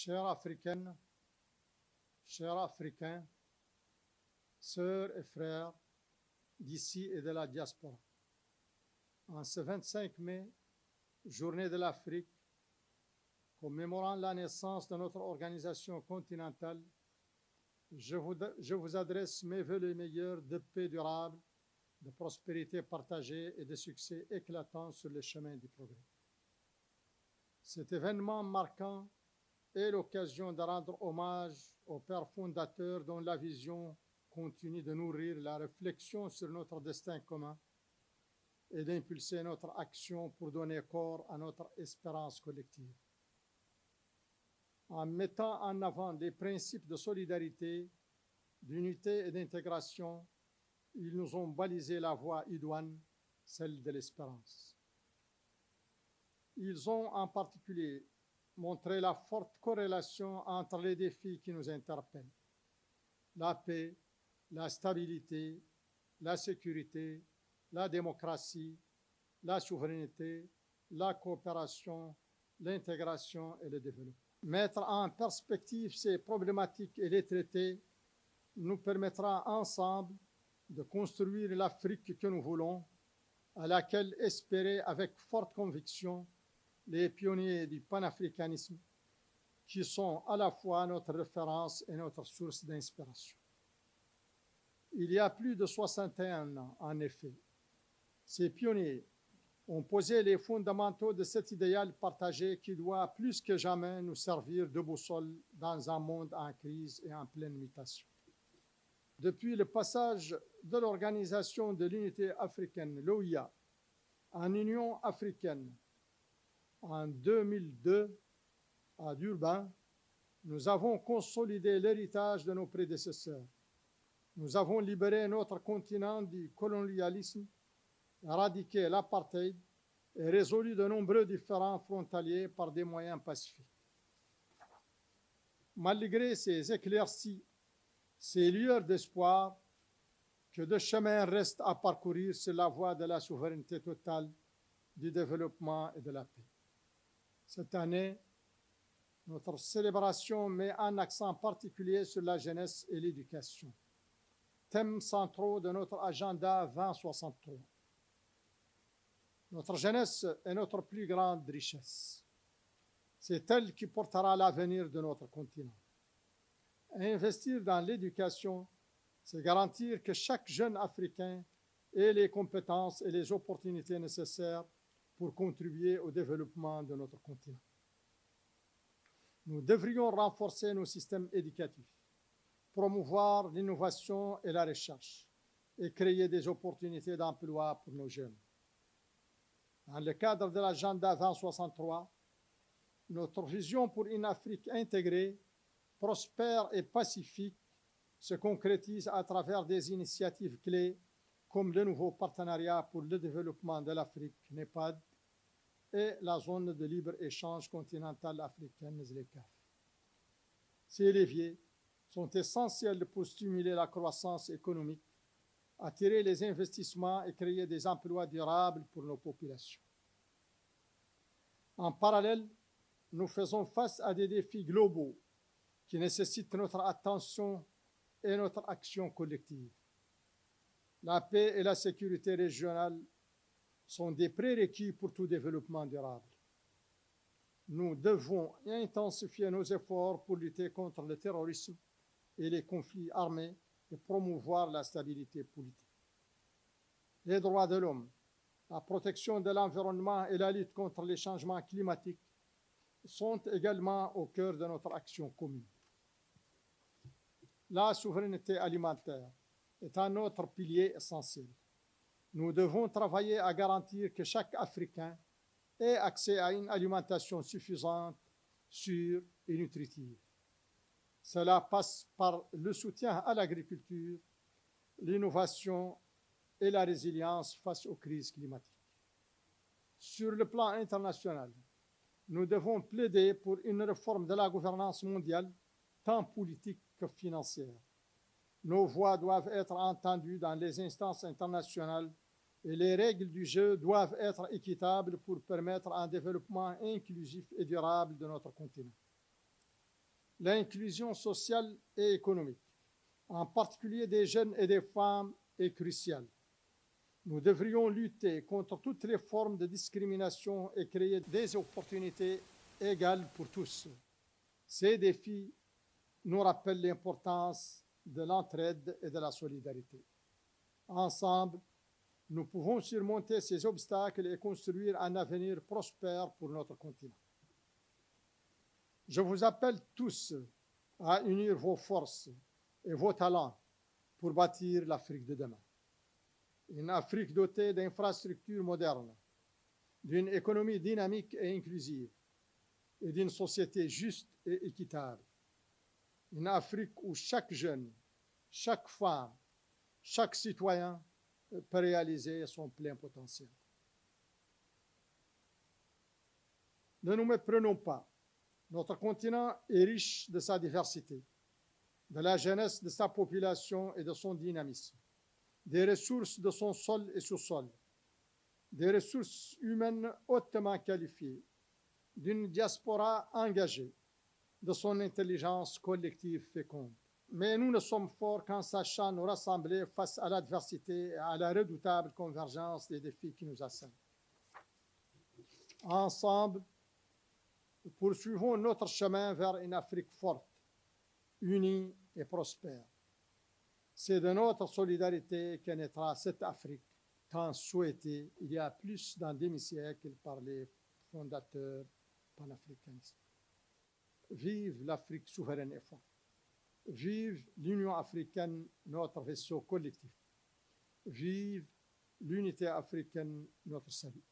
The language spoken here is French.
Chères Africaines, chers Africains, sœurs et frères d'ici et de la diaspora, en ce 25 mai, journée de l'Afrique, commémorant la naissance de notre organisation continentale, je vous adresse mes vœux les meilleurs de paix durable, de prospérité partagée et de succès éclatant sur le chemin du progrès. Cet événement marquant est l'occasion de rendre hommage aux pères fondateurs dont la vision continue de nourrir la réflexion sur notre destin commun et d'impulser notre action pour donner corps à notre espérance collective. En mettant en avant les principes de solidarité, d'unité et d'intégration, ils nous ont balisé la voie idoine, celle de l'espérance. Ils ont en particulier montré la forte corrélation entre les défis qui nous interpellent: la paix, la stabilité, la sécurité, la démocratie, la souveraineté, la coopération, l'intégration et le développement. Mettre en perspective ces problématiques et les traiter nous permettra ensemble de construire l'Afrique que nous voulons, à laquelle espéraient avec forte conviction les pionniers du panafricanisme, qui sont à la fois notre référence et notre source d'inspiration. Il y a plus de 61 ans, en effet, ces pionniers ont posé les fondamentaux de cet idéal partagé qui doit plus que jamais nous servir de boussole dans un monde en crise et en pleine mutation. Depuis le passage de l'Organisation de l'Unité africaine, l'OUA, en Union africaine, en 2002, à Durban, nous avons consolidé l'héritage de nos prédécesseurs. Nous avons libéré notre continent du colonialisme, éradiqué l'apartheid et résolu de nombreux différends frontaliers par des moyens pacifiques. Malgré ces éclaircies, ces lueurs d'espoir, que de chemin reste à parcourir sur la voie de la souveraineté totale, du développement et de la paix. Cette année, notre célébration met un accent particulier sur la jeunesse et l'éducation, thèmes centraux de notre agenda 2063. Notre jeunesse est notre plus grande richesse. C'est elle qui portera l'avenir de notre continent. Investir dans l'éducation, c'est garantir que chaque jeune Africain ait les compétences et les opportunités nécessaires pour contribuer au développement de notre continent. Nous devrions renforcer nos systèmes éducatifs, promouvoir l'innovation et la recherche et créer des opportunités d'emploi pour nos jeunes. Dans le cadre de l'agenda 2063, notre vision pour une Afrique intégrée, prospère et pacifique se concrétise à travers des initiatives clés comme le nouveau partenariat pour le développement de l'Afrique, NEPAD, et la zone de libre-échange continentale africaine, ZLECAf. Ces leviers sont essentiels pour stimuler la croissance économique, attirer les investissements et créer des emplois durables pour nos populations. En parallèle, nous faisons face à des défis globaux qui nécessitent notre attention et notre action collective. La paix et la sécurité régionale sont des prérequis pour tout développement durable. Nous devons intensifier nos efforts pour lutter contre le terrorisme et les conflits armés et promouvoir la stabilité politique. Les droits de l'homme, la protection de l'environnement et la lutte contre les changements climatiques sont également au cœur de notre action commune. La souveraineté alimentaire est un autre pilier essentiel. Nous devons travailler à garantir que chaque Africain ait accès à une alimentation suffisante, sûre et nutritive. Cela passe par le soutien à l'agriculture, l'innovation et la résilience face aux crises climatiques. Sur le plan international, nous devons plaider pour une réforme de la gouvernance mondiale, tant politique que financière. Nos voix doivent être entendues dans les instances internationales et les règles du jeu doivent être équitables pour permettre un développement inclusif et durable de notre continent. l'inclusion sociale et économique, en particulier des jeunes et des femmes, est cruciale. Nous devrions lutter contre toutes les formes de discrimination et créer des opportunités égales pour tous. Ces défis nous rappellent l'importance de l'entraide et de la solidarité. Ensemble, nous pouvons surmonter ces obstacles et construire un avenir prospère pour notre continent. Je vous appelle tous à unir vos forces et vos talents pour bâtir l'Afrique de demain. Une Afrique dotée d'infrastructures modernes, d'une économie dynamique et inclusive, et d'une société juste et équitable. Une Afrique où chaque jeune, chaque femme, chaque citoyen peut réaliser son plein potentiel. Ne nous méprenons pas. Notre continent est riche de sa diversité, de la jeunesse de sa population et de son dynamisme, des ressources de son sol et sous-sol, des ressources humaines hautement qualifiées, d'une diaspora engagée, de son intelligence collective féconde. Mais nous ne sommes forts qu'en sachant nous rassembler face à l'adversité et à la redoutable convergence des défis qui nous assaillent. Ensemble, poursuivons notre chemin vers une Afrique forte, unie et prospère. C'est de notre solidarité que naîtra cette Afrique tant souhaitée il y a plus d'un demi-siècle par les fondateurs panafricanistes. Vive l'Afrique souveraine et forte. Vive l'Union africaine, notre vaisseau collectif. Vive l'unité africaine, notre salut.